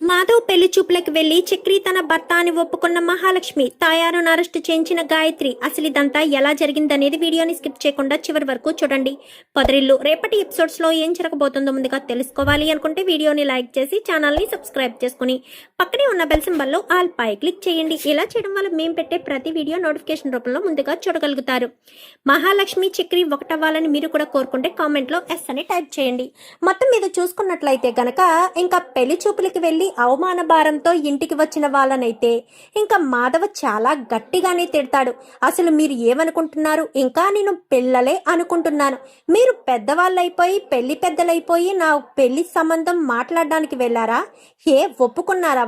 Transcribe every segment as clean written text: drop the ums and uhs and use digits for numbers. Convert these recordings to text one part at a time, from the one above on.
మాధవ్ పెళ్లి చూపులకు వెళ్లి చక్రి తన భర్త అని ఒప్పుకున్న మహాలక్ష్మి, తాయారును అరెస్టు చేయించిన గాయత్రి. అసలు ఇదంతా ఎలా జరిగిందనేది వీడియోని స్కిప్ చేయకుండా చివరి వరకు చూడండి. పొదరిల్లు రేపటి ఎపిసోడ్స్ లో ఏం జరగబోతుందో ముందుగా తెలుసుకోవాలి అనుకుంటే వీడియోని లైక్ చేసి ఛానల్ ని సబ్స్క్రైబ్ చేసుకుని పక్కనే ఉన్న బెల్ సింబల్ లో ఆల్ పై క్లిక్ చేయండి. ఇలా చేయడం వల్ల మేము పెట్టే ప్రతి వీడియో నోటిఫికేషన్ రూపంలో ముందుగా చూడగలుగుతారు. మహాలక్ష్మి చక్రి ఒకటవ్వాలని మీరు కూడా కోరుకుంటే కామెంట్ లో ఎస్ అని టైప్ చేయండి. మొత్తం మీద చూసుకున్నట్లయితే గనక ఇంకా పెళ్లి చూపులకి వెళ్లి అవమాన భారంతో ఇంటికి వచ్చిన వాళ్ళనైతే ఇంకా మాధవ చాలా గట్టిగానే తిడతాడు. అసలు మీరు ఏమనుకుంటున్నారు? ఇంకా నేను పిల్లలే అనుకుంటున్నాను. మీరు పెద్దవాళ్ళైపోయి పెద్దలైపోయి నా పెళ్లి సంబంధం మాట్లాడడానికి వెళ్ళారా? ఒప్పుకున్నారా?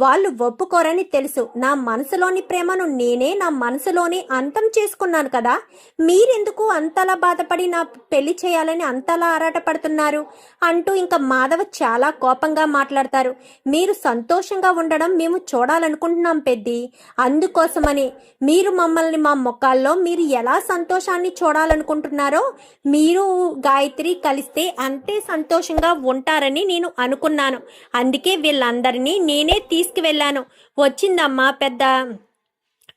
వాళ్ళు ఒప్పుకోరని తెలుసు. నా మనసులోని ప్రేమను నేనే నా మనసులోనే అంతం చేసుకున్నాను కదా. మీరెందుకు అంతలా బాధపడి నా పెళ్లి చేయాలని అంతలా ఆరాటపడుతున్నారు అంటూ ఇంకా మాధవ చాలా కోపంగా మాట్లాడతారు. మీరు సంతోషంగా ఉండడం మేము చూడాలనుకుంటున్నాం పెద్ది. అందుకోసమని మీరు మమ్మల్ని మా ముఖాల్లో మీరు ఎలా సంతోషాన్ని చూడాలనుకుంటున్నారో మీరు గాయత్రి కలిస్తే అంతే సంతోషంగా ఉంటారని నేను అనుకున్నాను. అందుకే వీళ్ళందరినీ నేనే తీసుకువెళ్ళాను. వచ్చిందమ్మా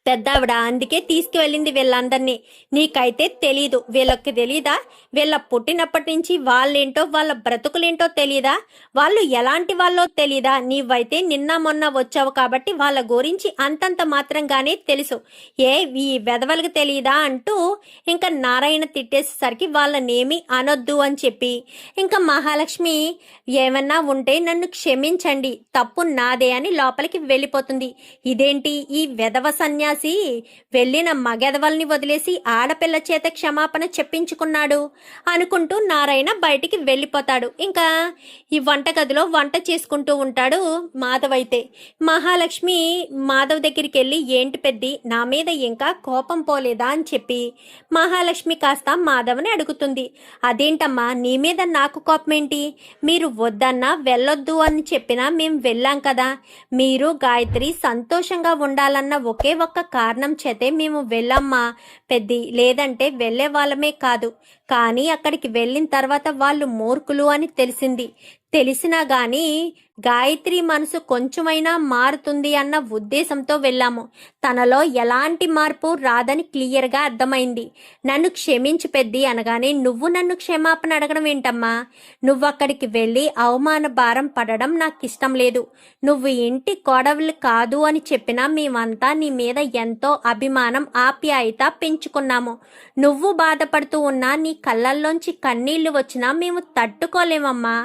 పెద్దావిడ, అందుకే తీసుకువెళ్ళింది వీళ్ళందరినీ. నీకైతే తెలీదు, వీళ్ళకి తెలీదా? వీళ్ళ పుట్టినప్పటి నుంచి వాళ్ళేంటో వాళ్ళ బ్రతుకులేంటో తెలీదా? వాళ్ళు ఎలాంటి వాళ్ళో తెలీదా? నీవైతే నిన్న మొన్న వచ్చావు కాబట్టి వాళ్ళ గురించి అంతంత మాత్రంగానే తెలుసు. ఈ వెధవలకు తెలీదా అంటూ ఇంకా నారాయణ తిట్టేసేసరికి వాళ్ళనేమి అనొద్దు అని చెప్పి ఇంకా మహాలక్ష్మి ఏమన్నా ఉంటే నన్ను క్షమించండి, తప్పు నాదే అని లోపలికి వెళ్ళిపోతుంది. ఇదేంటి ఈ వెధవ సన్యాసి వెళ్ళిన మగెదవల్ని వదిలేసి ఆడపిల్ల చేత క్షమాపణ చెప్పించుకున్నాడు అనుకుంటూ నారాయణ బయటికి వెళ్ళిపోతాడు. ఇంకా ఈ వంటగదిలో వంట చేసుకుంటూ ఉంటాడు మాధవ్. అయితే మహాలక్ష్మి మాధవ్ దగ్గరికి వెళ్ళి, ఏంటి పెద్ది, నా మీద ఇంకా కోపం పోలేదా అని చెప్పి మహాలక్ష్మి కాస్త మాధవ్ని అడుగుతుంది. అదేంటమ్మా నీ మీద నాకు కోపం ఏంటి? మీరు వద్దన్నా వెళ్ళొద్దు అని చెప్పినా మేము వెళ్ళాం కదా. మీరు గాయత్రి సంతోషంగా ఉండాలన్న ఒకే ఒక్క కారణం చేతే మేము వెళ్ళమ్మా పెద్ది, లేదంటే వెళ్ళే వాళ్ళమే కాదు. కానీ అక్కడికి వెళ్ళిన తర్వాత వాళ్ళు మూర్ఖులు అని తెలిసినా గాని గాయత్రి మనసు కొంచెమైనా మారుతుంది అన్న ఉద్దేశంతో వెళ్ళాము. తనలో ఎలాంటి మార్పు రాదని క్లియర్గా అర్థమైంది. నన్ను క్షమించి పెద్ది అనగానే నువ్వు నన్ను క్షమాపణ అడగడం ఏంటమ్మా? నువ్వు అక్కడికి వెళ్ళి అవమాన భారం పడడం నాకు ఇష్టం లేదు. నువ్వు ఇంటి కోడవులు కాదు అని చెప్పినా మేమంతా నీ మీద ఎంతో అభిమానం ఆప్యాయత పెంచుకున్నాము. నువ్వు బాధపడుతూ ఉన్నా నీ కళ్ళల్లోంచి కన్నీళ్లు వచ్చినా మేము తట్టుకోలేమమ్మా.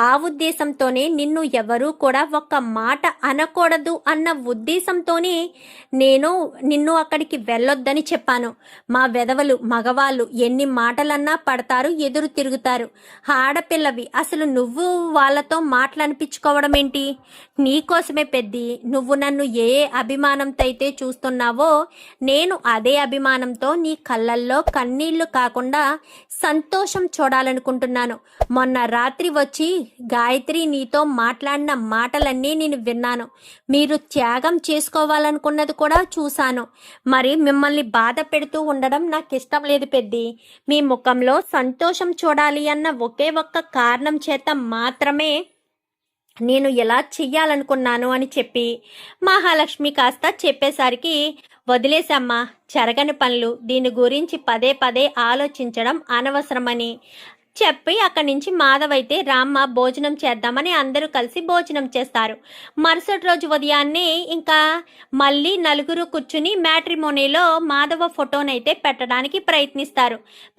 ఆ ఉద్దేశంతోనే నిన్ను ఎవరూ కూడా ఒక్క మాట అనకూడదు అన్న ఉద్దేశంతోనే నేను నిన్ను అక్కడికి వెళ్ళొద్దని చెప్పాను. మా వెధవలు మగవాళ్ళు ఎన్ని మాటలన్నా పడతారు, ఎదురు తిరుగుతారు. ఆడపిల్లవి, అసలు నువ్వు వాళ్ళతో మాటలనిపించుకోవడం ఏంటి? నీకోసమే పెద్ది, నువ్వు నన్ను ఏ అభిమానంతో అయితే చూస్తున్నావో నేను అదే అభిమానంతో నీ కళ్ళల్లో కన్నీళ్లు కాకుండా సంతోషం చూడాలనుకుంటున్నాను. మొన్న రాత్రి వచ్చి గాయత్రి నీతో మాట్లాడిన మాటలన్నీ నేను విన్నాను. మీరు త్యాగం చేసుకోవాలనుకున్నది కూడా చూశాను. మరి మిమ్మల్ని బాధ పెడుతూ ఉండడం నాకు ఇష్టం లేదు పెద్ది. మీ ముఖంలో సంతోషం చూడాలి అన్న ఒకే ఒక్క కారణం చేత మాత్రమే నేను ఎలా చెయ్యాలనుకున్నాను అని చెప్పి మహాలక్ష్మి కాస్త చెప్పేసరికి, వదిలేసమ్మా, జరగని పనులు, దీని గురించి పదే పదే ఆలోచించడం అనవసరమని చెప్పి అక్కడి నుంచి మాధవ్ అయితే రామ్మ భోజనం చేద్దామని అందరూ కలిసి భోజనం చేస్తారు. మరుసటి రోజు ఉదయాన్నే ఇంకా మళ్ళీ నలుగురు కూర్చుని మ్యాట్రిమోనీలో మాధవ ఫోటోనైతే పెట్టడానికి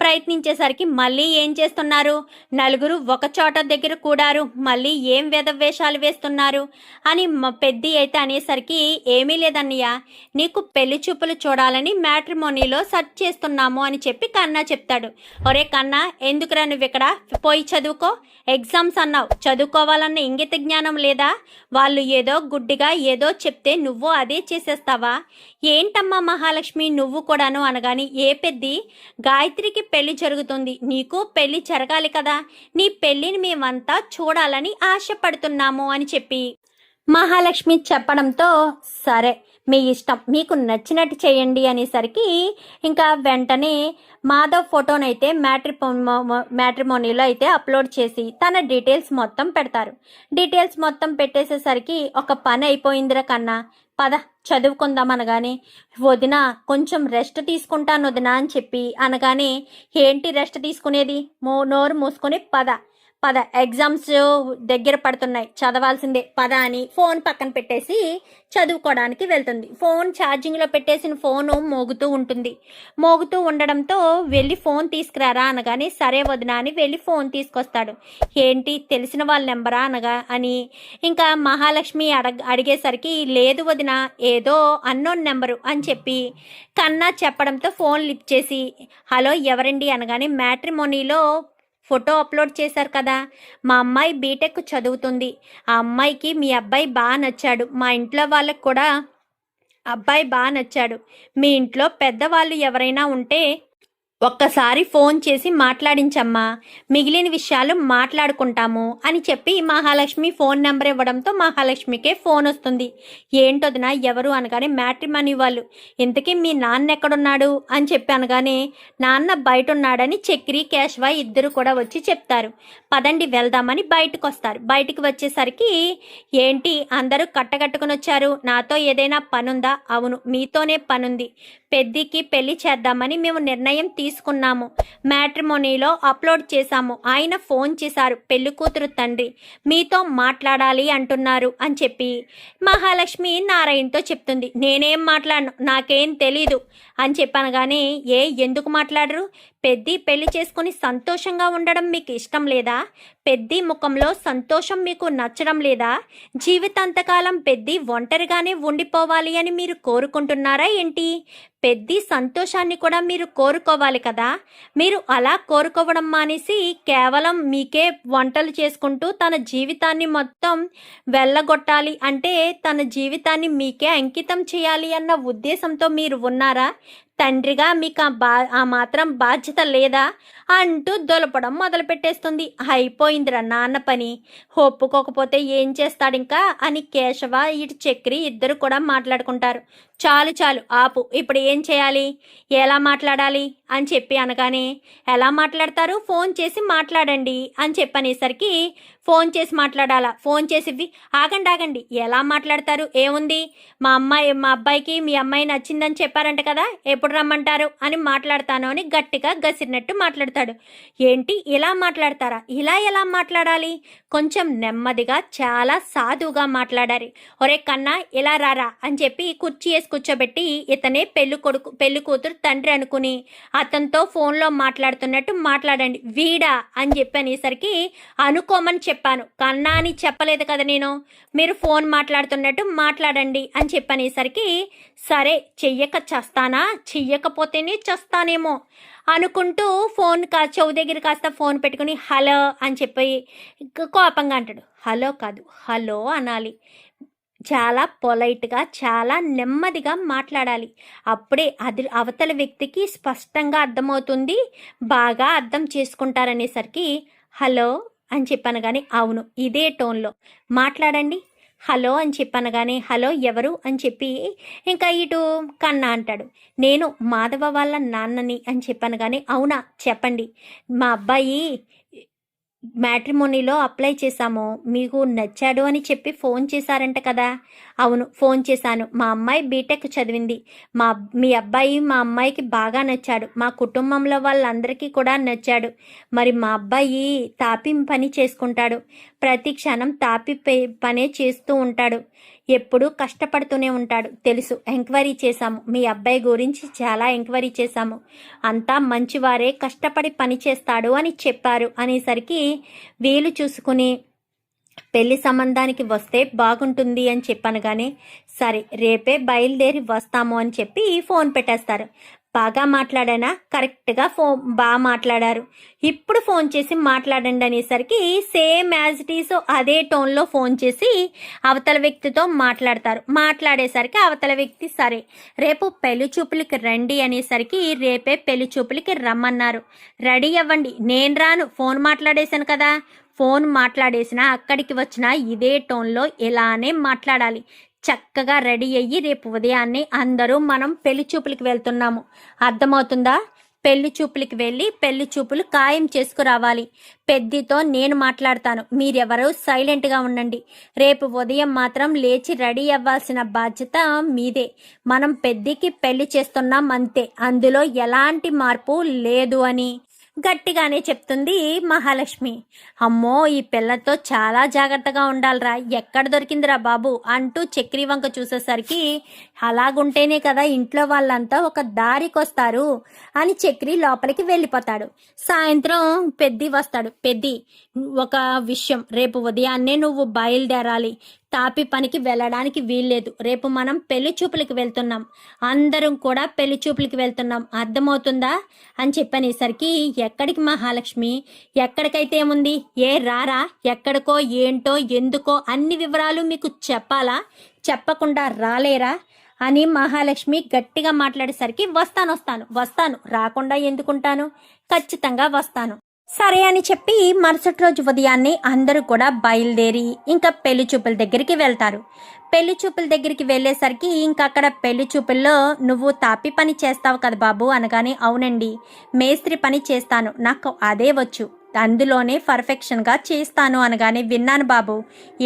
ప్రయత్నించేసరికి మళ్ళీ ఏం చేస్తున్నారు? నలుగురు ఒక చోట దగ్గర కూడారు, మళ్ళీ ఏం వేషాలు వేస్తున్నారు అని పెద్ది అయితే అనేసరికి, ఏమీ లేదన్నయ్య, నీకు పెళ్లి చూపులు చూడాలని మ్యాట్రిమోనీలో సెర్చ్ చేస్తున్నాము అని చెప్పి కన్నా చెప్తాడు. ఒరే కన్నా, ఎందుకురా నువ్వు ఇక్కడ? పోయి చదువుకో. ఎగ్జామ్స్ అన్నావు, చదువుకోవాలన్న ఇంగిత జ్ఞానం లేదా? వాళ్ళు ఏదో గుడ్డిగా ఏదో చెప్తే నువ్వు అదే చేసేస్తావా? ఏంటమ్మా మహాలక్ష్మి నువ్వు కూడాను అనగాని, ఏ పెద్ది, గాయత్రికి పెళ్లి జరుగుతుంది, నీకు పెళ్లి జరగాలి కదా. నీ పెళ్లిని మేమంతా చూడాలని ఆశపడుతున్నాము అని చెప్పి మహాలక్ష్మి చెప్పడంతో సరే మీ ఇష్టం, మీకు నచ్చినట్టు చేయండి అనేసరికి ఇంకా వెంటనే మాధవ్ ఫోటోనైతే మ్యాట్రిమోనీలో అయితే అప్లోడ్ చేసి తన డీటెయిల్స్ మొత్తం పెడతారు. డీటెయిల్స్ మొత్తం పెట్టేసేసరికి ఒక పని అయిపోయిందిరా కన్నా, పద చదువుకుందాం అనగానే, వదిన కొంచెం రెస్ట్ తీసుకుంటాను వదిన అని చెప్పి అనగానే, ఏంటి రెస్ట్ తీసుకునేది, నోరు మూసుకొని పద ఎగ్జామ్స్ దగ్గర పడుతున్నాయి, చదవాల్సిందే పద అని ఫోన్ పక్కన పెట్టేసి చదువుకోవడానికి వెళ్తుంది. ఫోన్ ఛార్జింగ్లో పెట్టేసిన ఫోను మోగుతూ ఉండడంతో వెళ్ళి ఫోన్ తీసుకురారా అనగానే, సరే వదిన అని వెళ్ళి ఫోన్ తీసుకొస్తాడు. ఏంటి తెలిసిన వాళ్ళ నెంబరా అని ఇంకా మహాలక్ష్మి అడిగేసరికి, లేదు వదిన ఏదో అన్నోన్ నెంబరు అని చెప్పి కన్నా చెప్పడంతో ఫోన్ లిఫ్ట్ చేసి, హలో ఎవరండి అనగానే, మ్యాట్రిమోనీలో ఫోటో అప్లోడ్ చేశారు కదా, మా అమ్మాయి బీటెక్ చదువుతుంది, ఆ అమ్మాయికి మీ అబ్బాయి బాగా నచ్చాడు, మా ఇంట్లో వాళ్ళకి కూడా అబ్బాయి బాగా నచ్చాడు, మీ ఇంట్లో పెద్దవాళ్ళు ఎవరైనా ఉంటే ఒక్కసారి ఫోన్ చేసి మాట్లాడించమ్మా, మిగిలిన విషయాలు మాట్లాడుకుంటాము అని చెప్పి మహాలక్ష్మి ఫోన్ నెంబర్ ఇవ్వడంతో మహాలక్ష్మికే ఫోన్ వస్తుంది. ఏంటొదినా ఎవరు అనగానే, మ్యాట్రిమనీ వాళ్ళు, ఇంతకీ మీ నాన్న ఎక్కడున్నాడు అని చెప్పి అనగానే, నాన్న బయట ఉన్నాడని చక్రి కేశవ ఇద్దరు కూడా వచ్చి చెప్తారు. పదండి వెళ్దామని బయటకు వస్తారు. బయటికి వచ్చేసరికి, ఏంటి అందరూ కట్టగట్టుకుని వచ్చారు, నాతో ఏదైనా పనుందా? అవును మీతోనే పనుంది, పెద్దికి పెళ్లి చేద్దామని మేము నిర్ణయం తీసుకున్నాము, మ్యాట్రిమోనీలో అప్లోడ్ చేశాము, ఆయన ఫోన్ చేశారు, పెళ్లి కూతురు తండ్రి మీతో మాట్లాడాలి అంటున్నారు అని చెప్పి మహాలక్ష్మి నారాయణతో చెప్తుంది. నేనేం మాట్లాడను, నాకేం తెలీదు అని చెప్పనగానే, ఎందుకు మాట్లాడరు, పెద్ది పెళ్లి చేసుకుని సంతోషంగా ఉండడం మీకు ఇష్టం లేదా, పెద్ది ముఖంలో సంతోషం మీకు నచ్చడం లేదా, జీవితాంతకాలం పెద్ది ఒంటరిగానే ఉండిపోవాలి అని మీరు కోరుకుంటున్నారా ఏంటి, పెద్ది సంతోషాన్ని కూడా మీరు కోరుకోవాలి కదా, మీరు అలా కోరుకోవడం మానేసి కేవలం మీకే వంటలు చేసుకుంటూ తన జీవితాన్ని మొత్తం వెళ్ళగొట్టాలి అంటే తన జీవితాన్ని మీకే అంకితం చేయాలి అన్న ఉద్దేశంతో మీరు ఉన్నారా, తండ్రిగా మీకు ఆ మాత్రం బాధ్యత లేదా అంటూ దొలపడం మొదలు పెట్టేస్తుంది. అయిపోయిందిరా నాన్న పని, ఒప్పుకోకపోతే ఏం చేస్తాడింకా అని కేశవ ఇటు చక్రి ఇద్దరు కూడా మాట్లాడుకుంటారు. చాలు ఆపు, ఇప్పుడు ఏం చేయాలి, ఎలా మాట్లాడాలి అని చెప్పి అనగానే, ఎలా మాట్లాడతారు, ఫోన్ చేసి మాట్లాడండి అని చెప్పనేసరికి, ఫోన్ చేసి మాట్లాడాలా, ఫోన్ చేసి ఆగండి ఎలా మాట్లాడతారు, ఏముంది, మా అబ్బాయికి మీ అమ్మాయి నచ్చిందని చెప్పారంట కదా, ఎప్పుడు రమ్మంటారు అని మాట్లాడతాను అని గట్టిగా గసిరినట్టు మాట్లాడతాడు. ఏంటి ఇలా మాట్లాడతారా, ఇలా ఎలా మాట్లాడాలి, కొంచెం నెమ్మదిగా చాలా సాధువుగా మాట్లాడాలి, ఒరే కన్నా ఇలా రారా అని చెప్పి కుర్చీ వేసి కూర్చోబెట్టి ఇతనే పెళ్లి కూతురు తండ్రి అనుకుని అతనితో ఫోన్లో మాట్లాడుతున్నట్టు మాట్లాడండి, వీడా అని చెప్పి అనేసరికి, అనుకోమని చెప్పాను కన్నా అని చెప్పలేదు కదా నేను, మీరు ఫోన్ మాట్లాడుతున్నట్టు మాట్లాడండి అని చెప్పనేసరికి, సరే చెయ్యకపోతేనే చస్తానేమో అనుకుంటూ ఫోన్ చెవు దగ్గర కాస్త ఫోన్ పెట్టుకుని హలో అని చెప్పి కోపంగా అంటాడు. హలో కాదు హలో అనాలి, చాలా పొలైట్గా చాలా నెమ్మదిగా మాట్లాడాలి, అప్పుడే అది అవతల వ్యక్తికి స్పష్టంగా అర్థమవుతుంది, బాగా అర్థం చేసుకుంటారనేసరికి హలో అని చెప్పనగానే, అవును ఇదే టోన్లో మాట్లాడండి, హలో అని చెప్పనగానే, హలో ఎవరు అని చెప్పి ఇంకా ఇటు కన్నా అంటాడు, నేను మాధవ వాళ్ళ నాన్నని అని చెప్పనగానే, అవునా చెప్పండి, మా అబ్బాయి మ్యాట్రిమోనీలో అప్లై చేశాము, మీకు నచ్చాడు అని చెప్పి ఫోన్ చేశారంట కదా, అవును ఫోన్ చేశాను, మా అమ్మాయి బీటెక్ చదివింది, మీ అబ్బాయి మా అమ్మాయికి బాగా నచ్చాడు, మా కుటుంబంలో వాళ్ళందరికీ కూడా నచ్చాడు, మరి మా అబ్బాయి తాపి పని చేసుకుంటాడు, ప్రతి క్షణం తాపి పనే చేస్తూ ఉంటాడు, ఎప్పుడూ కష్టపడుతూనే ఉంటాడు, తెలుసు, ఎంక్వైరీ చేశాము, మీ అబ్బాయి గురించి చాలా ఎంక్వైరీ చేశాము, అంతా మంచివారే, కష్టపడి పని చేస్తాడు అని చెప్పారు అనేసరికి వీలు చూసుకుని పెళ్లి సంబంధానికి వస్తే బాగుంటుంది అని చెప్పనగానే, సరే రేపే బయలుదేరి వస్తాము అని చెప్పి ఫోన్ పెట్టేస్తారు. బాగా మాట్లాడానా, కరెక్ట్గా బాగా మాట్లాడారు, ఇప్పుడు ఫోన్ చేసి మాట్లాడండి అనేసరికి సేమ్ యాజ్ ఇట్ ఈస్ అదే టోన్లో ఫోన్ చేసి అవతల వ్యక్తితో మాట్లాడేసరికి అవతల వ్యక్తి సరే రేపు పెళ్లి చూపులకి రండి అనేసరికి రేపే పెళ్లి చూపులకి రమ్మన్నారు, రెడీ అవ్వండి, నేను రాను, ఫోన్ మాట్లాడేశాను కదా, ఫోన్ మాట్లాడేసినా అక్కడికి వచ్చినా ఇదే టోన్లో ఇలానే మాట్లాడాలి. చక్కగా రెడీ అయ్యి రేపు ఉదయాన్నే అందరూ మనం పెళ్లి చూపులకి వెళ్తున్నాము, అర్థమవుతుందా? పెళ్లి చూపులకి వెళ్ళి పెళ్లి చూపులు ఖాయం చేసుకురావాలి. పెద్దితో నేను మాట్లాడతాను, మీరెవరూ సైలెంట్గా ఉండండి. రేపు ఉదయం మాత్రం లేచి రెడీ అవ్వాల్సిన బాధ్యత మీదే. మనం పెద్దికి పెళ్లి చేస్తున్నాం అంతే, అందులో ఎలాంటి మార్పు లేదు అని గట్టిగానే చెప్తుంది మహాలక్ష్మి. అమ్మో, ఈ పిల్లతో చాలా జాగ్రత్తగా ఉండాలిరా, ఎక్కడ దొరికిందిరా బాబు అంటూ చక్రి వంక చూసేసరికి అలాగుంటేనే కదా ఇంట్లో వాళ్ళంతా ఒక దారికొస్తారు అని చక్రి లోపలికి వెళ్ళిపోతాడు. సాయంత్రం పెద్ది వస్తాడు. పెద్ది, ఒక విషయం, రేపు ఉదయాన్నే నువ్వు బయలుదేరాలి. తాపి పనికి వెళ్ళడానికి వీల్లేదు. రేపు మనం పెళ్లి చూపులకి వెళ్తున్నాం, అందరం కూడా పెళ్లి చూపులకి వెళ్తున్నాం, అర్థమవుతుందా అని చెప్పనేసరికి ఎక్కడికి మహాలక్ష్మి? ఎక్కడికైతే ఏముంది, రారా, ఎక్కడికో ఏంటో ఎందుకో అన్ని వివరాలు మీకు చెప్పాలా? చెప్పకుండా రాలేరా అని మహాలక్ష్మి గట్టిగా మాట్లాడేసరికి వస్తాను, రాకుండా ఎందుకుంటాను, ఖచ్చితంగా వస్తాను. సరే అని చెప్పి మరుసటి రోజు ఉదయాన్నే అందరూ కూడా బయలుదేరి ఇంకా పెళ్లి చూపుల దగ్గరికి వెళ్తారు. పెళ్లి చూపుల దగ్గరికి వెళ్ళేసరికి ఇంకా అక్కడ పెళ్లి చూపుల్లో నువ్వు తాపి పని చేస్తావు కదా బాబు అనగానే, అవునండి, మేస్త్రి పని చేస్తాను, నాకు అదే వచ్చు, అందులోనే పర్ఫెక్షన్గా చేస్తాను అనగానే, విన్నాను బాబు,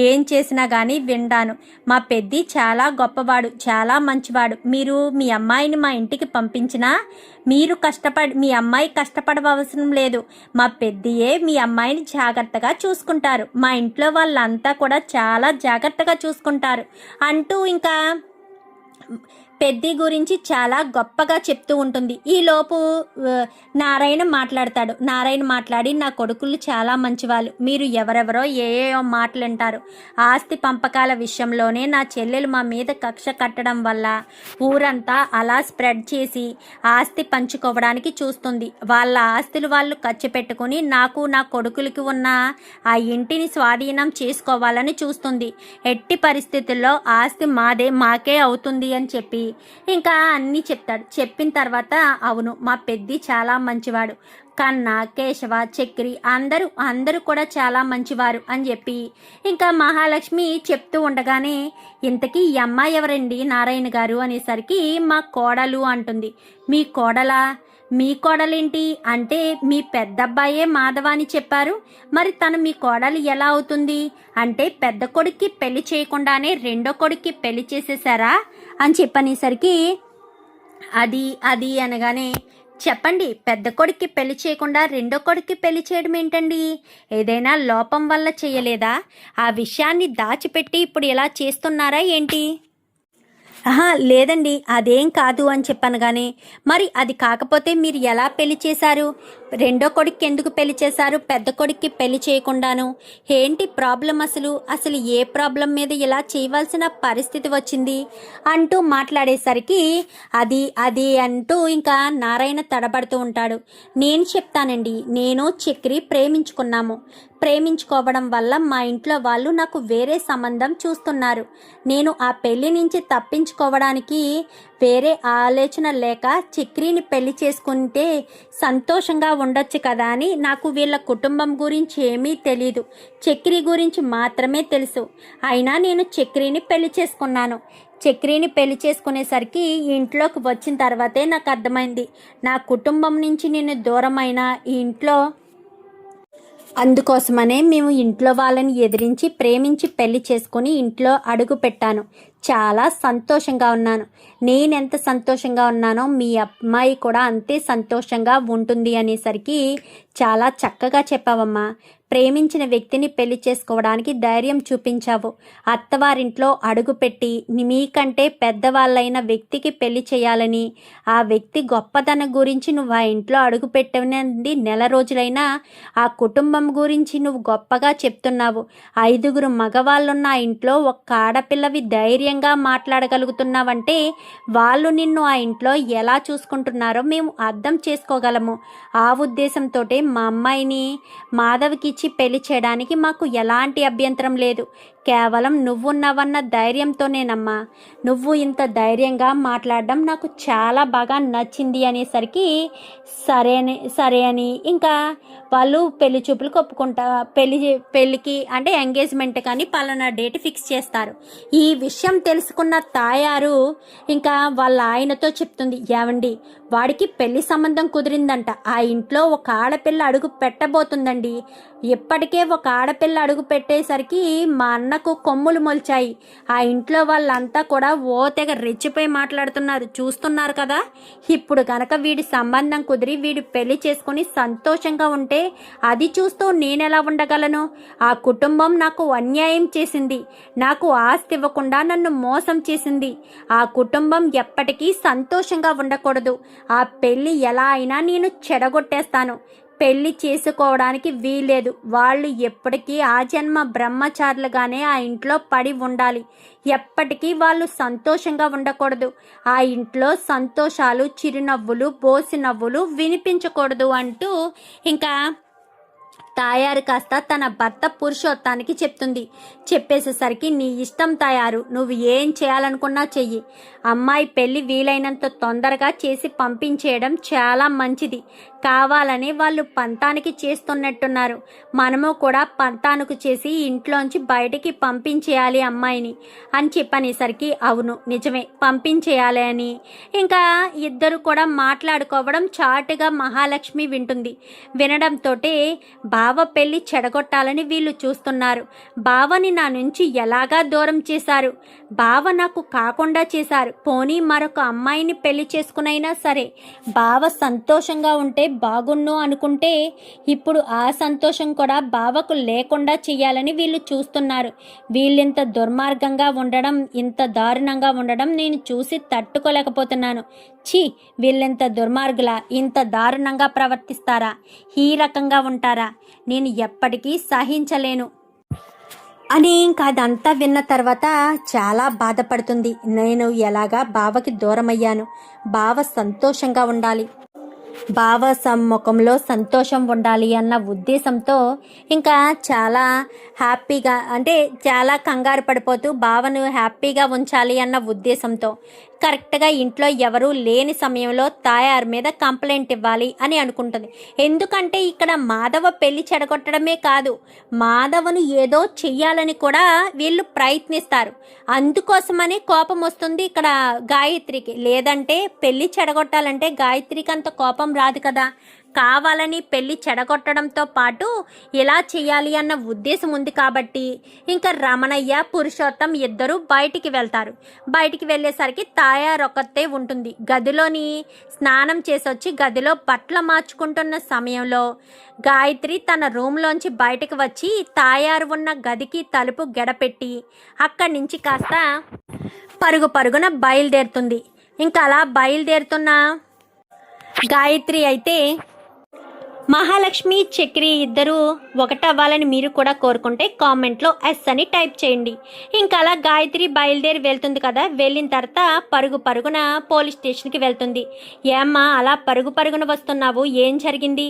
ఏం చేసినా కానీ విన్నాను. మా పెద్ది చాలా గొప్పవాడు, చాలా మంచివాడు. మీరు మీ అమ్మాయిని మా ఇంటికి పంపించినా మీ అమ్మాయి కష్టపడవలసిన లేదు. మా పెద్దియే మీ అమ్మాయిని జాగ్రత్తగా చూసుకుంటారు. మా ఇంట్లో వాళ్ళంతా కూడా చాలా జాగ్రత్తగా చూసుకుంటారు అంటూ ఇంకా పెద్ది గురించి చాలా గొప్పగా చెప్తూ ఉంటుంది. ఈలోపు నారాయణ మాట్లాడతాడు. నారాయణ మాట్లాడి, నా కొడుకులు చాలా మంచివాళ్ళు, మీరు ఎవరెవరో ఏయో మాటలు వింటారు. ఆస్తి పంపకాల విషయంలోనే నా చెల్లెలు మా మీద కక్ష కట్టడం వల్ల ఊరంతా అలా స్ప్రెడ్ చేసి ఆస్తి పంచుకోవడానికి చూస్తుంది. వాళ్ళ ఆస్తులు వాళ్ళు ఖర్చు పెట్టుకుని నాకు నా కొడుకులకి ఉన్న ఆ ఇంటిని స్వాధీనం చేసుకోవాలని చూస్తుంది. ఎట్టి పరిస్థితుల్లో ఆస్తి మాకే అవుతుంది అని చెప్పి ఇంకా అన్నీ చెప్తాడు. చెప్పిన తర్వాత, అవును, మా పెద్ది చాలా మంచివాడు, కన్న, కేశవ, చక్రి అందరూ కూడా చాలా మంచివారు అని చెప్పి ఇంకా మహాలక్ష్మి చెప్తూ ఉండగానే, ఇంతకీ ఈ అమ్మాయి ఎవరండి నారాయణ గారు అనేసరికి, మా కోడలు అంటుంది. మీ కోడలా? మీ కోడలేంటి అంటే, మీ పెద్దబ్బాయే మాధవ అని చెప్పారు, మరి తను మీ కోడలు ఎలా అవుతుంది అంటే, పెద్ద కొడుక్కి పెళ్లి చేయకుండానే రెండో కొడుక్కి పెళ్లి చేసేసారా అని చెప్పనేసరికి, అది అనగానే, చెప్పండి, పెద్ద కొడుక్కి పెళ్లి చేయకుండా రెండో కొడుక్కి పెళ్లి చేయడం ఏంటండి? ఏదైనా లోపం వల్ల చేయలేదా? ఆ విషయాన్ని దాచిపెట్టి ఇప్పుడు ఇలా చేస్తున్నారా ఏంటి? లేదండి, అదేం కాదు అని చెప్పాను. కానీ మరి అది కాకపోతే మీరు ఎలా పెళ్లి చేశారు? రెండో కొడుక్కి ఎందుకు పెళ్లి చేశారు, పెద్ద కొడుక్కి పెళ్లి చేయకుండాను? ఏంటి ప్రాబ్లం? అసలు ఏ ప్రాబ్లం మీద ఇలా చేయవలసిన పరిస్థితి వచ్చింది అంటూ మాట్లాడేసరికి, అది అంటూ ఇంకా నారాయణ తడబడుతూ ఉంటాడు. నేను చెప్తానండి, నేను చక్రి ప్రేమించుకోవడం వల్ల మా ఇంట్లో వాళ్ళు నాకు వేరే సంబంధం చూస్తున్నారు. నేను ఆ పెళ్లి నుంచి తప్పించుకోవడానికి వేరే ఆలోచన లేక చక్రిని పెళ్లి చేసుకుంటే సంతోషంగా ఉండొచ్చు కదా అని, నాకు వీళ్ళ కుటుంబం గురించి ఏమీ తెలీదు, చక్రి గురించి మాత్రమే తెలుసు. అయినా నేను చక్రిని పెళ్లి చేసుకున్నాను. చక్రిని పెళ్లి చేసుకునేసరికి ఇంట్లోకి వచ్చిన తర్వాతే నాకు అర్థమైంది, నా కుటుంబం నుంచి నేను దూరమైన ఈ ఇంట్లో, అందుకోసమనే మేము ఇంట్లో వాళ్ళని ఎదిరించి ప్రేమించి పెళ్లి చేసుకుని ఇంట్లో అడుగు పెట్టాను. చాలా సంతోషంగా ఉన్నాను. నేనెంత సంతోషంగా ఉన్నానో మీ అమ్మాయి కూడా అంతే సంతోషంగా ఉంటుంది అనేసరికి, చాలా చక్కగా చెప్పావమ్మా. ప్రేమించిన వ్యక్తిని పెళ్లి చేసుకోవడానికి ధైర్యం చూపించావు. అత్తవారింట్లో అడుగుపెట్టి మీకంటే పెద్దవాళ్ళైన వ్యక్తికి పెళ్లి చేయాలని, ఆ వ్యక్తి గొప్పతనం గురించి నువ్వు ఆ ఇంట్లో అడుగుపెట్టినది నెల రోజులైనా ఆ కుటుంబం గురించి నువ్వు గొప్పగా చెప్తున్నావు. 5 మగవాళ్ళున్న ఆ ఇంట్లో ఒక్క ఆడపిల్లవి ధైర్యంగా మాట్లాడగలుగుతున్నావంటే వాళ్ళు నిన్ను ఆ ఇంట్లో ఎలా చూసుకుంటున్నారో మేము అర్థం చేసుకోగలము. ఆ ఉద్దేశంతో మా అమ్మాయిని మాధవ్కి ఇచ్చి పెళ్లి చేయడానికి మాకు ఎలాంటి అభ్యంతరం లేదు. కేవలం నువ్వున్నావన్న ధైర్యంతోనేనమ్మా. నువ్వు ఇంత ధైర్యంగా మాట్లాడడం నాకు చాలా బాగా నచ్చింది అనేసరికి సరే అని ఇంకా వాళ్ళు పెళ్లి చూపులకు ఒప్పుకుంటా పెళ్ళికి అంటే ఎంగేజ్మెంట్ కానీ పలానా డేట్ ఫిక్స్ చేస్తారు. ఈ విషయం తెలుసుకున్న తాయారు ఇంకా వాళ్ళ ఆయనతో చెప్తుంది, ఏవండి వాడికి పెళ్లి సంబంధం కుదిరిందంట, ఆ ఇంట్లో ఒక ఆడపిల్ల అడుగు పెట్టబోతుందండి. ఇప్పటికే ఒక ఆడపిల్ల అడుగు పెట్టేసరికి మా అన్నకు కొమ్ములు మొలిచాయి. ఆ ఇంట్లో వాళ్ళంతా కూడా ఓ తెగ రెచ్చిపోయి మాట్లాడుతున్నారు, చూస్తున్నారు కదా. ఇప్పుడు కనుక వీడి సంబంధం కుదిరి వీడి పెళ్లి చేసుకుని సంతోషంగా ఉంటే అది చూస్తూ నేనెలా ఉండగలను? ఆ కుటుంబం నాకు అన్యాయం చేసింది, నాకు ఆస్తి ఇవ్వకుండా నన్ను మోసం చేసింది. ఆ కుటుంబం ఎప్పటికీ సంతోషంగా ఉండకూడదు. ఆ పెళ్లి ఎలా అయినా నేను చెడగొట్టేస్తాను. పెళ్లి చేసుకోవడానికి వీల్లేదు. వాళ్ళు ఎప్పటికీ ఆ జన్మ బ్రహ్మచారులుగానే ఆ ఇంట్లో పడి ఉండాలి. ఎప్పటికీ వాళ్ళు సంతోషంగా ఉండకూడదు. ఆ ఇంట్లో సంతోషాలు, చిరునవ్వులు, బోసి నవ్వులు వినిపించకూడదు అంటూ ఇంకా తాయారు కాస్త తన భర్త పురుషోత్తానికి చెప్తుంది. చెప్పేసేసరికి నీ ఇష్టం తాయారు, నువ్వు ఏం చేయాలనుకున్నా చెయ్యి. అమ్మాయి పెళ్లి వీలైనంత తొందరగా చేసి పంపించేయడం చాలా మంచిది. కావాలని వాళ్ళు పంతానికి చేస్తున్నట్టున్నారు. మనము కూడా పంతానికి చేసి ఇంట్లోంచి బయటికి పంపించేయాలి అమ్మాయిని అని చెప్పనేసరికి అవును నిజమే పంపించేయాలి అని ఇంకా ఇద్దరు కూడా మాట్లాడుకోవడం చాటుగా మహాలక్ష్మి వింటుంది. వినడంతో బావ పెళ్లి చెడగొట్టాలని వీళ్ళు చూస్తున్నారు. బావని నా నుంచి ఎలాగా దూరం చేశారు, బావ నాకు కాకుండా చేశారు. పోనీ మరొక అమ్మాయిని పెళ్లి చేసుకునైనా సరే బావ సంతోషంగా ఉంటే బాగున్ను అనుకుంటే ఇప్పుడు ఆ సంతోషం కూడా బావకు లేకుండా చెయ్యాలని వీళ్ళు చూస్తున్నారు. వీళ్ళింత దుర్మార్గంగా ఉండడం, ఇంత దారుణంగా ఉండడం నేను చూసి తట్టుకోలేకపోతున్నాను. ఛీ, వీళ్ళెంత దుర్మార్గులా, ఇంత దారుణంగా ప్రవర్తిస్తారా, ఈ రకంగా ఉంటారా, నేను ఎప్పటికీ సహించలేను అని ఇంకా అదంతా విన్న తర్వాత చాలా బాధపడుతుంది. నేను ఎలాగా బావకి దూరమయ్యాను, బావ సంతోషంగా ఉండాలి, బావ ముఖంలో సంతోషం ఉండాలి అన్న ఉద్దేశంతో ఇంకా చాలా హ్యాపీగా అంటే చాలా కంగారు పడిపోతూ బావను హ్యాపీగా ఉంచాలి అన్న ఉద్దేశంతో కరెక్ట్గా ఇంట్లో ఎవరూ లేని సమయంలో తాయారు మీద కంప్లైంట్ ఇవ్వాలి అని అనుకుంటుంది. ఎందుకంటే ఇక్కడ మాధవ పెళ్లి చెడగొట్టడమే కాదు, మాధవను ఏదో చెయ్యాలని కూడా వీళ్ళు ప్రయత్నిస్తారు. అందుకోసమనే కోపం వస్తుంది ఇక్కడ గాయత్రికి. లేదంటే పెళ్లి చెడగొట్టాలంటే గాయత్రికి అంత కోపం రాదు కదా. కావాలని పెళ్లి చెడగొట్టడంతో పాటు ఇలా చేయాలి అన్న ఉద్దేశం ఉంది కాబట్టి ఇంకా రమణయ్య పురుషోత్తం ఇద్దరు బయటికి వెళ్తారు. బయటికి వెళ్ళేసరికి తాయారొక్కతే ఉంటుంది. గదిలోని స్నానం చేసొచ్చి గదిలో బట్టలు మార్చుకుంటున్న సమయంలో గాయత్రి తన రూమ్లోంచి బయటకు వచ్చి తాయారు ఉన్న గదికి తలుపు గెడపెట్టి అక్కడి నుంచి కాస్త పరుగున బయలుదేరుతుంది. ఇంకా అలా బయలుదేరుతున్న గాయత్రి అయితే మహాలక్ష్మి చక్రి ఇద్దరు ఒకటవ్వాలని మీరు కూడా కోరుకుంటే కామెంట్లో ఎస్ అని టైప్ చేయండి. ఇంకా అలా గాయత్రి బయలుదేరి వెళ్తుంది కదా. వెళ్ళిన తర్వాత పరుగున పోలీస్ స్టేషన్కి వెళ్తుంది. ఏమ్మా అలా పరుగున వస్తున్నావు, ఏం జరిగింది?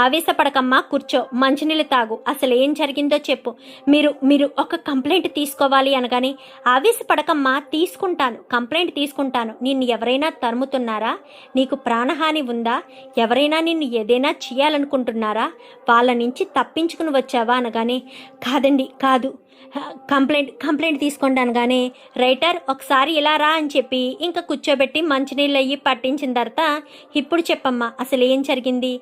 ఆవేశపడకమ్మా, కూర్చో, మంచినీళ్ళు తాగు, అసలు ఏం జరిగిందో చెప్పు. మీరు ఒక కంప్లైంట్ తీసుకోవాలి అనగానే ఆవేశపడకమ్మా, కంప్లైంట్ తీసుకుంటాను. నిన్ను ఎవరైనా తరుముతున్నారా? నీకు ప్రాణహాని ఉందా? ఎవరైనా నిన్ను ఏదైనా చేయాలనుకుంటున్నారా? వాళ్ళ నుంచి తప్పించుకుని వచ్చావా అనగానే కాదండి, కాదు, కంప్లైంట్ తీసుకోండి అనగానే రైటర్ ఒకసారి ఇలా రా అని చెప్పి ఇంకా కూర్చోబెట్టి మంచినీళ్ళు అయ్యి పట్టించిన తర్వాత ఇప్పుడు చెప్పమ్మా అసలు ఏం జరిగింది?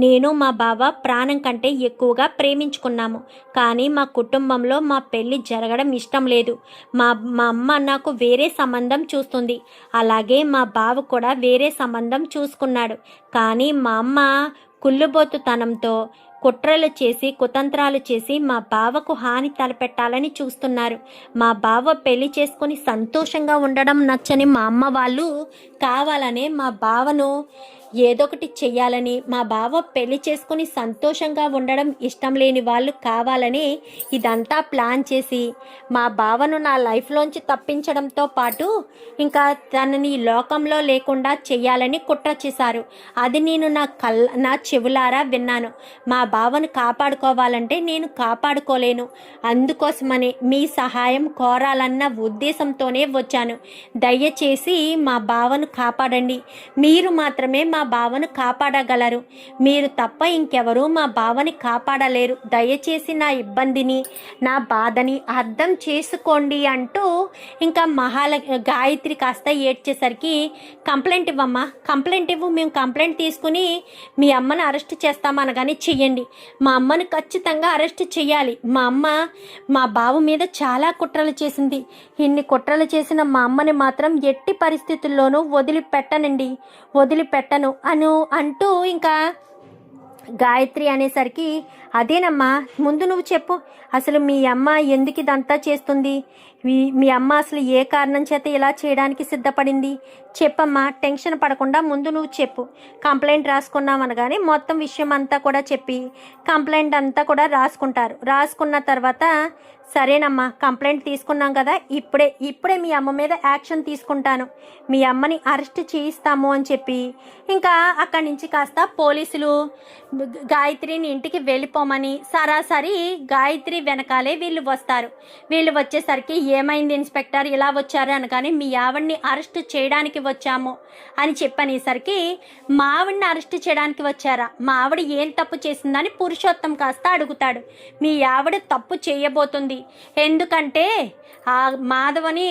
నేను మా బావ ప్రాణం కంటే ఎక్కువగా ప్రేమించుకున్నాము, కానీ మా కుటుంబంలో మా పెళ్ళి జరగడం ఇష్టం లేదు. మా అమ్మ నాకు వేరే సంబంధం చూస్తుంది, అలాగే మా బావ కూడా వేరే సంబంధం చూసుకున్నాడు. కానీ మా అమ్మ కుళ్ళుబోతుతనంతో కుట్రలు చేసి కుతంత్రాలు చేసి మా బావకు హాని తలపెట్టాలని చూస్తున్నారు. మా బావ పెళ్లి చేసుకుని సంతోషంగా ఉండడం నచ్చని మా అమ్మ వాళ్ళు కావాలనే మా బావను ఏదొకటి చెయ్యాలని, మా బావ పెళ్లి చేసుకుని సంతోషంగా ఉండడం ఇష్టం లేని వాళ్ళు కావాలని ఇదంతా ప్లాన్ చేసి మా బావను నా లైఫ్లోంచి తప్పించడంతో పాటు ఇంకా తనని ఈ లోకంలో లేకుండా చెయ్యాలని కుట్ర చేశారు. అది నేను నా చెవులారా విన్నాను. మా బావను కాపాడుకోవాలంటే నేను కాపాడుకోలేను. అందుకోసమని మీ సహాయం కోరాలన్న ఉద్దేశంతోనే వచ్చాను. దయచేసి మా బావను కాపాడండి. మీరు మాత్రమే మా బావను కాపాడగలరు. మీరు తప్ప ఇంకెవరూ మా బావని కాపాడలేరు. దయచేసి నా ఇబ్బందిని, నా బాధని అర్థం చేసుకోండి అంటూ ఇంకా గాయత్రి కాస్త ఏడ్చేసరికి, కంప్లైంట్ ఇవ్వమ్మా, కంప్లైంట్ ఇవ్వు, మేము కంప్లైంట్ తీసుకుని మీ అమ్మని అరెస్ట్ చేస్తామనగానే చెయ్యండి. మా అమ్మని ఖచ్చితంగా అరెస్ట్ చెయ్యాలి. మా అమ్మ మా బావ మీద చాలా కుట్రలు చేసింది. ఇన్ని కుట్రలు చేసిన మా అమ్మని మాత్రం ఎట్టి పరిస్థితుల్లోనూ వదిలిపెట్టను అంటూ ఇంకా గాయత్రి అనేసరికి, అదేనమ్మా, ముందు నువ్వు చెప్పు, అసలు మీ అమ్మ ఎందుకు ఇదంతా చేస్తుంది? మీ అమ్మ అసలు ఏ కారణం చేత ఇలా చేయడానికి సిద్ధపడింది? చెప్పమ్మా, టెన్షన్ పడకుండా ముందు నువ్వు చెప్పు. కంప్లైంట్ రాసుకున్నామనగానే మొత్తం విషయం అంతా కూడా చెప్పి కంప్లైంట్ అంతా కూడా రాసుకుంటారు. రాసుకున్న తర్వాత, సరేనమ్మా, కంప్లైంట్ తీసుకున్నాం కదా, ఇప్పుడే మీ అమ్మ మీద యాక్షన్ తీసుకుంటాను, మీ అమ్మని అరెస్ట్ చేయిస్తాము అని చెప్పి ఇంకా అక్కడి నుంచి కాస్త పోలీసులు గాయత్రిని ఇంటికి వెళ్ళిపోమని, సరాసరి గాయత్రి వెనకాలే వీళ్ళు వస్తారు. వీళ్ళు వచ్చేసరికి, ఏమైంది ఇన్స్పెక్టర్ ఇలా వచ్చారు అనగానే, మీ ఆవిడ్ని అరెస్ట్ చేయడానికి వచ్చాము అని చెప్పనేసరికి, మా ఆవిడ్ని అరెస్ట్ చేయడానికి వచ్చారా? మా ఆవిడ ఏం తప్పు చేసిందని పురుషోత్తం కాస్త అడుగుతాడు. మీ ఆవిడ తప్పు చేయబోతుంది, ఎందుకంటే ఆ మాధవని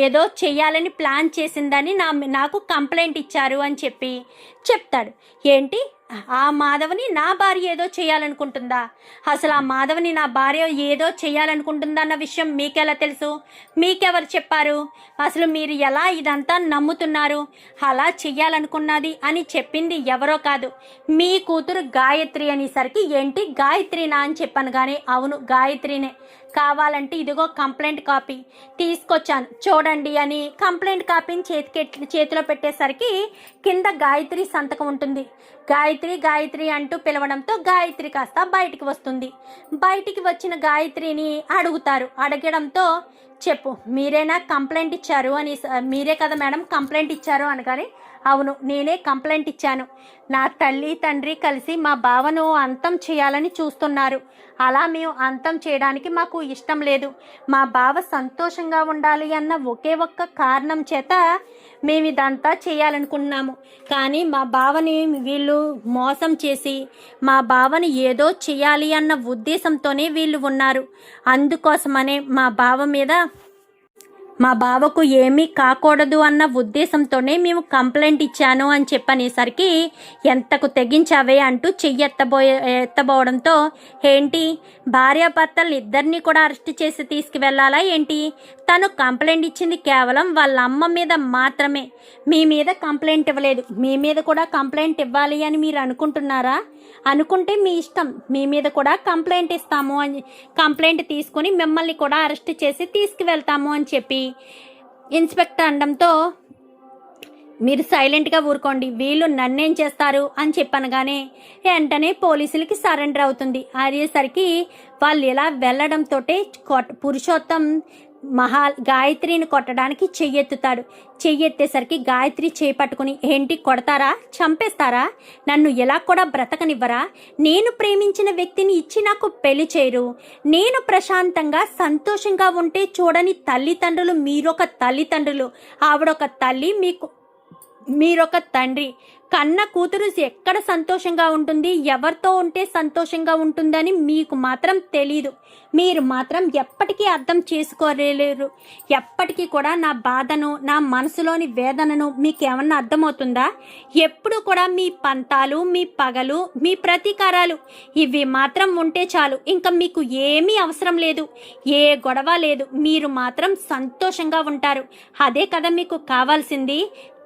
ఏదో చెయ్యాలని ప్లాన్ చేసిందని నాకు కంప్లైంట్ ఇచ్చారు అని చెప్పి చెప్తాడు. ఏంటి, ఆ మాధవని నా భార్య ఏదో చేయాలనుకుంటుందా? అసలు ఆ మాధవని నా భార్య ఏదో చేయాలనుకుంటుందా అన్న విషయం మీకెలా తెలుసు? మీకెవరు చెప్పారు? అసలు మీరు ఎలా ఇదంతా నమ్ముతున్నారు? అలా చెయ్యాలనుకున్నది అని చెప్పింది ఎవరో కాదు, మీ కూతురు గాయత్రి అనేసరికి, ఏంటి గాయత్రినా అని చెప్పాను కానీ, అవును గాయత్రినే, కావాలంటే ఇదిగో కంప్లైంట్ కాపీ తీసుకొచ్చాను చూడండి అని కంప్లైంట్ కాపీని చేతిలో పెట్టేసరికి కింద గాయత్రి సంతకం ఉంటుంది. గాయత్రి అంటూ పిలవడంతో గాయత్రి కాస్త బయటికి వస్తుంది. బయటికి వచ్చిన గాయత్రిని అడగడంతో, చెప్పు, మీరేనా కంప్లైంట్ ఇచ్చారు అని, మీరే కదా మేడం కంప్లైంట్ ఇచ్చారు అనగానే, అవును నేనే కంప్లైంట్ ఇచ్చాను. నా తల్లి తండ్రి కలిసి మా బావను అంతం చేయాలని చూస్తున్నారు. అలా మేము అంతం చేయడానికి మాకు ఇష్టం లేదు. మా బావ సంతోషంగా ఉండాలి అన్న ఒకే ఒక్క కారణం చేత మేము ఇదంతా చేయాలనుకున్నాము. కానీ మా బావని వీళ్ళు మోసం చేసి మా బావని ఏదో చేయాలి అన్న ఉద్దేశంతోనే వీళ్ళు ఉన్నారు. అందుకోసమనే మా బావకు ఏమీ కాకూడదు అన్న ఉద్దేశంతోనే మేము కంప్లైంట్ ఇచ్చాను అని చెప్పనేసరికి, ఎంతకు తెగించావే అంటూ ఎత్తబోవడంతో, ఏంటి భార్యాభర్తలు ఇద్దరిని కూడా అరెస్ట్ చేసి తీసుకువెళ్ళాలా ఏంటి? తను కంప్లైంట్ ఇచ్చింది కేవలం వాళ్ళ అమ్మ మీద మాత్రమే, మీ మీద కంప్లైంట్ ఇవ్వలేదు. మీ మీద కూడా కంప్లైంట్ ఇవ్వాలి అని మీరు అనుకుంటున్నారా? అనుకుంటే మీ ఇష్టం, మీ మీద కూడా కంప్లైంట్ ఇస్తాము అని, కంప్లైంట్ తీసుకుని మిమ్మల్ని కూడా అరెస్ట్ చేసి తీసుకువెళ్తాము అని చెప్పి ఇన్స్పెక్టర్ అనడంతో, మీరు సైలెంట్గా ఊరుకోండి, వీళ్ళు నన్నేం చేస్తారు అని చెప్పనగానే వెంటనే పోలీసులకి సరెండర్ అవుతుంది. అయ్యేసరికి వాళ్ళు ఇలా వెళ్ళడంతో పురుషోత్తం గాయత్రిని కొట్టడానికి చెయ్యెత్తేసరికి గాయత్రి చేపట్టుకుని, ఏంటి కొడతారా, చంపేస్తారా, నన్ను ఎలా కూడా బ్రతకనివ్వరా? నేను ప్రేమించిన వ్యక్తిని ఇచ్చి నాకు పెళ్లి చేయరు, నేను ప్రశాంతంగా సంతోషంగా ఉంటే చూడని తల్లిదండ్రులు, మీరొక తల్లిదండ్రులు, ఆవిడొక తల్లి, మీరొక తండ్రి. కన్న కూతురు ఎక్కడ సంతోషంగా ఉంటుంది, ఎవరితో ఉంటే సంతోషంగా ఉంటుందని మీకు మాత్రం తెలీదు. మీరు మాత్రం ఎప్పటికీ అర్థం చేసుకోలేరు. ఎప్పటికీ కూడా నా బాధను, నా మనసులోని వేదనను మీకేమన్నా అర్థమవుతుందా? ఎప్పుడు కూడా మీ పంతాలు, మీ పగలు, మీ ప్రతీకారాలు ఇవి మాత్రం ఉంటే చాలు. ఇంకా మీకు ఏమీ అవసరం లేదు, ఏ గొడవ లేదు. మీరు మాత్రం సంతోషంగా ఉంటారు. అదే కదా మీకు కావాల్సింది.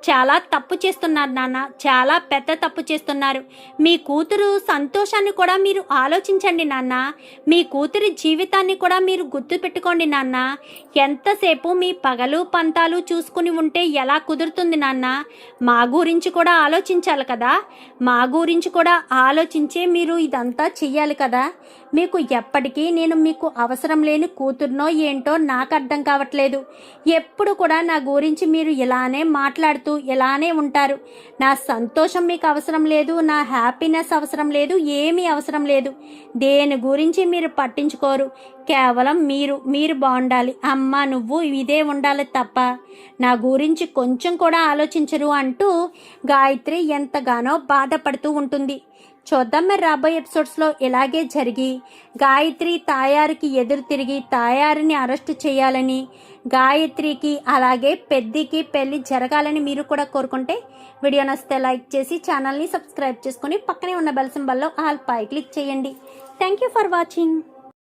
చాలా తప్పు చేస్తున్నారు నాన్న, చాలా పెద్ద తప్పు చేస్తున్నారు. మీ కూతురు సంతోషాన్ని కూడా మీరు ఆలోచించండి నాన్న. మీ కూతురి జీవితాన్ని కూడా మీరు గుర్తు పెట్టుకోండి నాన్న. ఎంతసేపు మీ పగలు పంతాలు చూసుకుని ఉంటే ఎలా కుదురుతుంది నాన్న? మా గురించి కూడా ఆలోచించాలి కదా. మా గురించి కూడా ఆలోచించే మీరు ఇదంతా చెయ్యాలి కదా. మీకు ఎప్పటికీ నేను మీకు అవసరం లేని కూతురునో ఏంటో నాకు అర్థం కావట్లేదు. ఎప్పుడు కూడా నా గురించి మీరు ఇలానే మాట్లాడుతూ ఇలానే ఉంటారు. నా సంతోషం మీకు అవసరం లేదు, నా హ్యాపీనెస్ అవసరం లేదు, ఏమీ అవసరం లేదు. దేని గురించి మీరు పట్టించుకోరు. కేవలం మీరు బాగుండాలి, అమ్మ నువ్వు ఇదే ఉండాలి తప్ప నా గురించి కొంచెం కూడా ఆలోచించరు అంటూ గాయత్రి ఎంతగానో బాధపడుతూ ఉంటుంది. చూద్దాం మరి రాబోయే ఎపిసోడ్స్లో ఇలాగే జరిగి గాయత్రి తాయారికి ఎదురు తిరిగి తాయారిని అరెస్ట్ చేయాలని, గాయత్రికి అలాగే పెద్దికి పెళ్లి జరగాలని మీరు కూడా కోరుకుంటే వీడియో నచ్చితే లైక్ చేసి ఛానల్ని సబ్స్క్రైబ్ చేసుకొని పక్కనే ఉన్న బెల్ సింబల్లో ఆల్ పై క్లిక్ చేయండి. Thank you for watching.